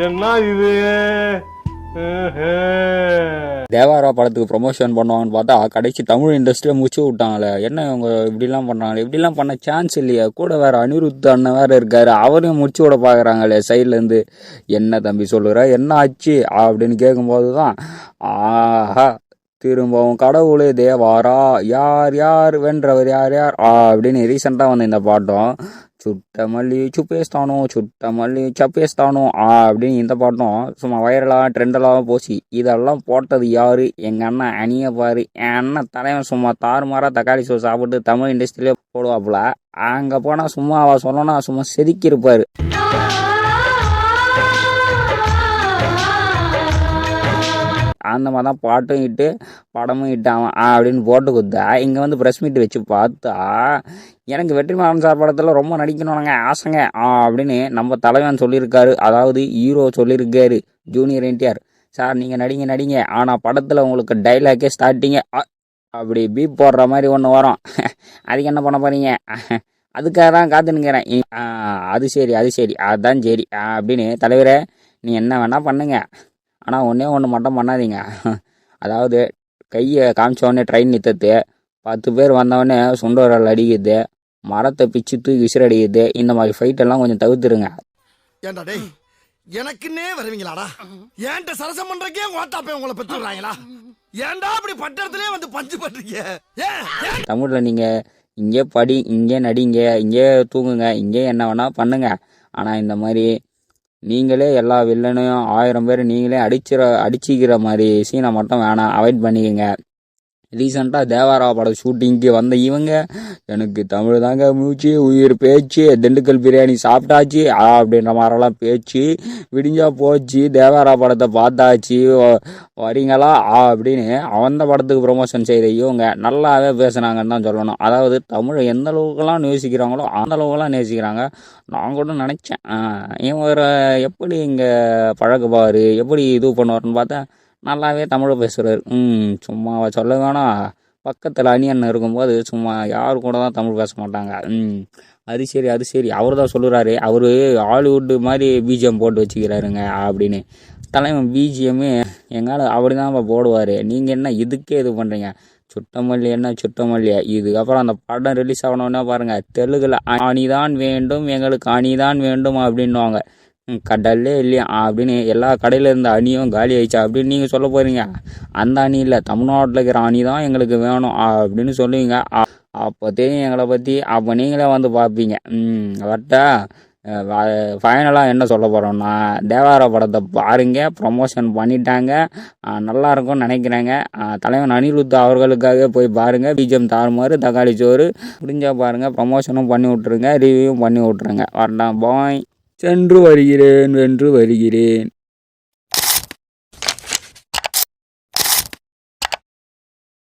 என்ன இது? தேவாரா படத்துக்கு ப்ரொமோஷன் பண்ணுவாங்கன்னு பார்த்தா கடைசி தமிழ் இண்டஸ்ட்ரியை முடிச்சு விட்டாங்களே. என்ன இவங்க இப்படிலாம் பண்ணுறாங்களே? இப்படிலாம் பண்ண சான்ஸ் இல்லையா? கூட வேற அனிருத் அண்ணன் வேற இருக்காரு, அவரையும் முடிச்சு விட பார்க்குறாங்களே சைட்லேருந்து. என்ன தம்பி சொல்லுற, என்ன ஆச்சு அப்படின்னு கேட்கும்போது தான் ஆஹா திரும்பவும் கடவுளே தேவாரா யார் யார் வென்றவர் யார் யார் அப்படின்னு ரீசெண்டாக வந்து இந்த பாட்டம் சுட்ட மல்லி சுப்பேஸ்தானோ சுட்ட மல்லி சப்பேஸ்தானோ அப்படின்னு இந்த பாட்டம் சும்மா வைரலாக ட்ரெண்டலாக போச்சு. இதெல்லாம் போட்டது யாரு? எங்கள் அண்ணன் அணியை பாரு. என் அண்ணன் தலைவன் சும்மா தாறுமாறாக தக்காளி சோறு சாப்பிட்டு தமிழ் இண்டஸ்ட்ரியிலே போடுவாப்புல. அங்கே போனால் சும்மா அவ சொல்லணும்னா சும்மா செதுக்கியிருப்பாரு. அந்த மாதிரி தான் பாட்டும் இட்டு படமும் இட்டான் அப்படின்னு போட்டு கொடுத்தா இங்கே வந்து ப்ரெஸ் மீட் வச்சு பார்த்தா எனக்கு வெற்றிமாறன் சார் படத்தில் ரொம்ப நடிக்கணும்னாங்க ஆசைங்க அப்படின்னு நம்ம தலைவன் சொல்லியிருக்காரு. அதாவது ஹீரோ சொல்லியிருக்காரு ஜூனியர் என்டிஆர். சார் நீங்கள் நடிங்க ஆனால் படத்தில் உங்களுக்கு டைலாக்கே ஸ்டார்டிங்க அப்படி பீப் போடுற மாதிரி ஒன்று வரும். அதுக்கு என்ன பண்ண போகிறீங்க? அதுக்காக தான் காத்துனுங்கிறேன். அது சரி அதுதான் சரி அப்படின்னு தலைவரே நீ என்ன வேணால் பண்ணுங்க, ஆனால் ஒன்றே ஒன்று மட்டும் பண்ணாதீங்க. அதாவது கையை காமிச்சோடனே ட்ரெயின் நிறுத்தது, 10 பேர் வந்தவொடனே சுண்டோரல் அடிக்குது, மரத்தை பிச்சு தூக்கி விசிறடிக்குது, இந்த மாதிரி ஃபைட்டெல்லாம் கொஞ்சம் தவிர்த்துருங்க. ஏன்டா டேய் எனக்குன்னே வருவீங்களாடா? ஏன்ட்ட சரசம் பண்றக்கே ஓட்டாப்பே உங்களை பெற்றுறாங்களா? ஏன்டா அப்படி பட்டறதுலேயே வந்து பஞ்சு பண்றீங்க? தமிழில் நீங்கள் இங்கே படி, இங்கே நடிங்க, இங்கே தூங்குங்க, இங்கே என்ன வேணால் பண்ணுங்க. ஆனால் இந்த மாதிரி நீங்களே எல்லா வில்லனையும் 1000 பேர் நீங்களே அடிச்சிக்கிற மாதிரி சீனை மட்டும் வேணாம், அவாய்ட் பண்ணிக்கோங்க. ரீசெண்டாக தேவாரா படம் ஷூட்டிங்க்கு வந்த இவங்க எனக்கு தமிழ் தாங்க மூச்சு உயிர் பேச்சு, திண்டுக்கல் பிரியாணி சாப்பிட்டாச்சு அப்படின்ற மாதிரிலாம் பேச்சு விடிஞ்சா போச்சு. தேவாரா படத்தை பார்த்தாச்சு வரீங்களா அப்படின்னு அந்த படத்துக்கு ப்ரொமோஷன் செய்கிற இவங்க நல்லாவே பேசுனாங்கன்னு தான் சொல்லணும். அதாவது தமிழை எந்த அளவுக்குலாம் நேசிக்கிறாங்களோ அந்த அளவுக்குலாம் நேசிக்கிறாங்க. நான் கூட நினச்சேன் இவங்க எப்படி இங்கே பழகுவார், எப்படி இது பண்ணுவார்னு பார்த்தா நல்லாவே தமிழை பேசுகிறார். சும்மா சொல்ல வேணாம், பக்கத்தில் அணியன் இருக்கும்போது சும்மா யார் கூட தான் தமிழ் பேச மாட்டாங்க. அது சரி அவர் தான் சொல்லுறாரு, அவர் ஹாலிவுட்டு மாதிரி பிஜிஎம் போட்டு வச்சுக்கிறாருங்க அப்படின்னு. தலைவன் பிஜிஎம்மு எங்கால அப்படி தான் போடுவார். நீங்கள் என்ன இதுக்கே இது பண்ணுறீங்க? சுட்டமல்லி என்ன சுட்டமல்லியா? இதுக்கப்புறம் அந்த படம் ரிலீஸ் ஆகணுன்னா பாருங்கள், தெலுங்கில் அணிதான் வேண்டும் எங்களுக்கு அணிதான் வேண்டும் அப்படின்வாங்க. கடல்லே இல்லையா அப்படின்னு எல்லா கடையில் இருந்த அணியும் காலி ஆயிடுச்சா அப்படின்னு நீங்கள் சொல்ல போகிறீங்க. அந்த அணி இல்லை, தமிழ்நாட்டில் இருக்கிற அணி தான் எங்களுக்கு வேணும் அப்படின்னு சொல்லுவீங்க. அப்போ தெரியும் எங்களை பற்றி, அப்போ நீங்களே வந்து பார்ப்பீங்க. கரெக்டா ஃபைனலாக என்ன சொல்ல போகிறோம்னா, தேவாரா படத்தை பாருங்கள், ப்ரொமோஷன் பண்ணிட்டாங்க, நல்லாயிருக்கும்னு நினைக்கிறாங்க. தலைவன் அனிருத் அவர்களுக்காக போய் பாருங்கள். பிஜிஎம் தாறுமாறு தக்காளி சோறு முடிஞ்சால் பாருங்கள், ப்ரொமோஷனும் பண்ணி விட்ருங்க, ரிவ்யூவும் பண்ணி விட்ருங்க. வரட்டான் பாய். சென்று வருகிறேன் வென்று வருகிறேன்.